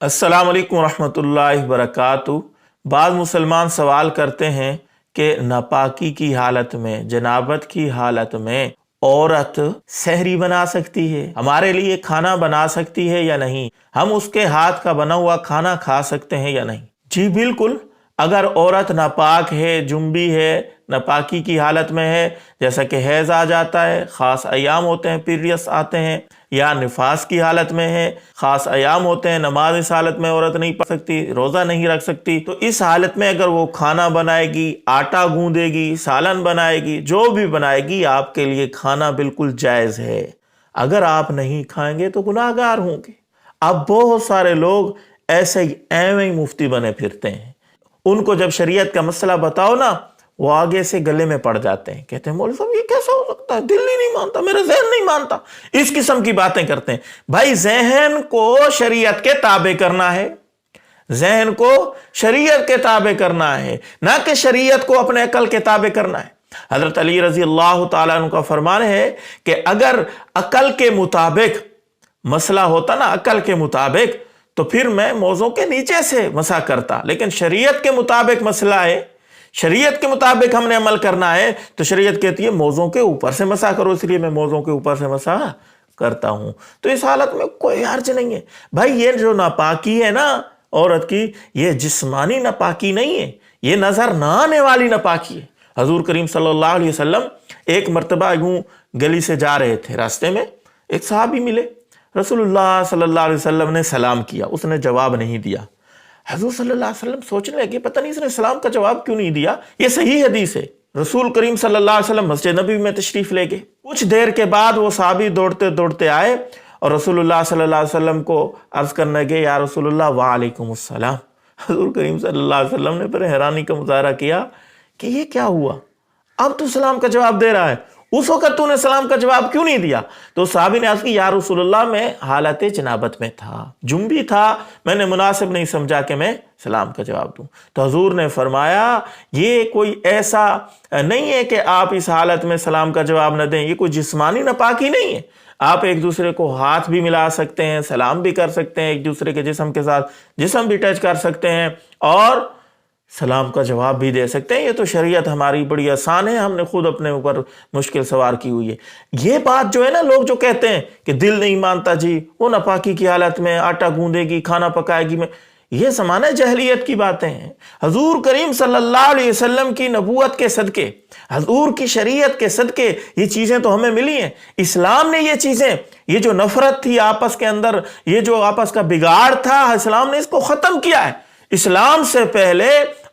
अस्सलाम वालेकुम रहमतुल्लाहि वबरकातुहू। बाद मुसलमान सवाल करते हैं कि नापाकी की हालत में, जनाबत की हालत में औरत सहरी बना सकती है, हमारे लिए खाना बना सकती है या नहीं, हम उसके हाथ का बना हुआ खाना खा सकते हैं या नहीं। जी बिल्कुल, अगर औरत नापाक है, जुम्बी है, नापाकी की हालत में है, जैसा कि हैज़ आ जाता है, ख़ास अयाम होते हैं, पीरियड्स आते हैं, या निफास की हालत में है, ख़ास अयाम होते हैं, नमाज इस हालत में औरत नहीं पढ़ सकती, रोज़ा नहीं रख सकती, तो इस हालत में अगर वो खाना बनाएगी, आटा गूंदेगी, सालन बनाएगी, जो भी बनाएगी, आपके लिए खाना बिल्कुल जायज़ है। अगर आप नहीं खाएंगे तो गुनाहगार होंगे। अब बहुत सारे लोग ऐसे ही एवं ही मुफ्ती बने फिरते हैं। उनको जब शरीयत का मसला बताओ ना, वो आगे से गले में पड़ जाते हैं, कहते हैं मौलवी साहब ये कैसा हो सकता है, दिल ही नहीं मानता, मेरा ज़हन नहीं मानता, इस किस्म की बातें करते हैं। भाई ज़हन को शरीयत के ताबे करना है, ज़हन को शरीयत के ताबे करना है, ना कि शरीयत को अपने अकल के ताबे करना है। हज़रत अली रज़ी अल्लाह तआला अन्हु का फरमान है कि अगर अकल के मुताबिक मसला होता ना, अकल के मुताबिक, तो फिर मैं मौज़ों के नीचे से मसा करता, लेकिन शरीयत के मुताबिक मसला है, शरीयत के मुताबिक हमने अमल करना है, तो शरीयत कहती है मौज़ों के ऊपर से मसा करो, इसलिए मैं मौज़ों के ऊपर से मसा करता हूं। तो इस हालत में कोई हर्ज नहीं है। भाई ये जो नापाकी है ना औरत की, ये जिस्मानी नापाकी नहीं है, ये नजर ना आने वाली नापाकी है। हजूर करीम सल्लल्लाहु अलैहि वसल्लम एक मरतबा यूं गली से जा रहे थे, रास्ते में एक सहाबी मिले, रसूलुल्लाह सल्लल्लाहु अलैहि वसल्लम ने सलाम किया, उसने जवाब नहीं दिया। हजूर सल्लल्लाहु अलैहि वसल्लम सोचने लगे पता नहीं इसने सलाम का जवाब क्यों नहीं दिया। ये सही हदीस है। रसूल करीम सल्लल्लाहु अलैहि वसल्लम मस्जिद नबी में तशरीफ ले गए। कुछ देर के बाद वो सहाबी दौड़ते दौड़ते आए और रसूलुल्लाह सल्लल्लाहु अलैहि वसल्लम को अर्ज करने गए, या रसूलुल्लाह वालेकुमुस्सलाम। हजूर करीम सल्लल्लाहु अलैहि वसल्लम ने फिर हैरानी का मुजाहरा किया कि ये क्या हुआ, अब तो सलाम का जवाब दे रहा है, उस वक्त तूने सलाम का जवाब क्यों नहीं दिया। तो साहबी ने अर्ज की, या रसूलुल्लाह मैं हालत जनाबत में था, जुम्बी था, मैंने मुनासिब नहीं समझा कि मैं सलाम का जवाब दूं। तो हुजूर ने फरमाया ये कोई ऐसा नहीं है कि आप इस हालत में सलाम का जवाब न दें, ये कोई जिस्मानी नापाकी नहीं है। आप एक दूसरे को हाथ भी मिला सकते हैं, सलाम भी कर सकते हैं, एक दूसरे के जिस्म के साथ जिस्म भी टच कर सकते हैं और सलाम का जवाब भी दे सकते हैं। ये तो शरीयत हमारी बड़ी आसान है, हमने खुद अपने ऊपर मुश्किल सवार की हुई है। ये बात जो है ना, लोग जो कहते हैं कि दिल नहीं मानता जी, वो नापाकी की हालत में आटा गूंदेगी, खाना पकाएगी, में ये ज़माने जहलियत की बातें हैं। हजूर करीम सल्लल्लाहु अलैहि वसल्लम की नबूवत के सदके, हजूर की शरीयत के सदके ये चीज़ें तो हमें मिली हैं। इस्लाम ने ये चीज़ें, ये जो नफरत थी आपस के अंदर, ये जो आपस का बिगाड़ था, इस्लाम ने इसको ख़त्म किया है। इस्लाम से पहले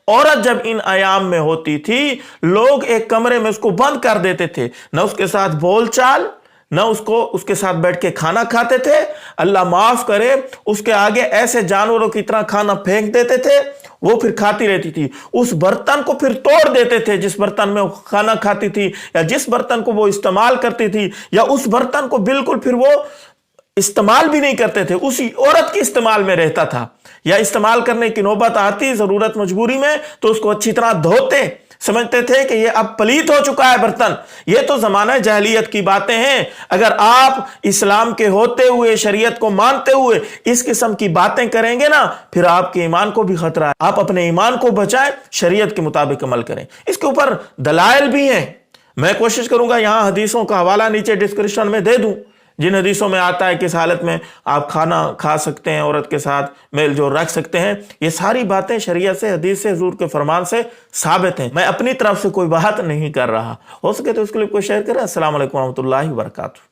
औरत जब इन आयाम में होती थी, लोग एक कमरे में उसको बंद कर देते थे, न उसके साथ बोलचाल, न उसके साथ बैठ के खाना खाते थे। अल्लाह माफ करे, उसके आगे ऐसे जानवरों की तरह खाना फेंक देते थे, वो फिर खाती रहती थी। उस बर्तन को फिर तोड़ देते थे जिस बर्तन में वो खाना खाती थी, या जिस बर्तन को वो इस्तेमाल करती थी, या उस बर्तन को बिल्कुल फिर वो इस्तेमाल भी नहीं करते थे, उसी औरत के इस्तेमाल में रहता था। या इस्तेमाल करने की नौबत आती जरूरत मजबूरी में, तो उसको अच्छी तरह धोते, समझते थे कि ये अब पलीत हो चुका है बर्तन। ये तो जमाना जहलियत की बातें हैं। अगर आप इस्लाम के होते हुए, शरीयत को मानते हुए इस किस्म की बातें करेंगे ना, फिर आपके ईमान को भी खतरा है। आप अपने ईमान को बचाएं, शरीयत के मुताबिक अमल करें। इसके ऊपर दलाइल भी हैं, मैं कोशिश करूंगा यहां हदीसों का हवाला नीचे डिस्क्रिप्शन में दे दूं, जिन हदीसों में आता है किस हालत में आप खाना खा सकते हैं, औरत के साथ मेल जोल रख सकते हैं। ये सारी बातें शरीयत से, हदीस से, हुजूर के फरमान से साबित हैं। मैं अपनी तरफ से कोई बात नहीं कर रहा। हो सके तो इसके लिए कोई शेयर करें। अस्सलाम वालेकुम रहमतुल्लाहि व बरकातुहू।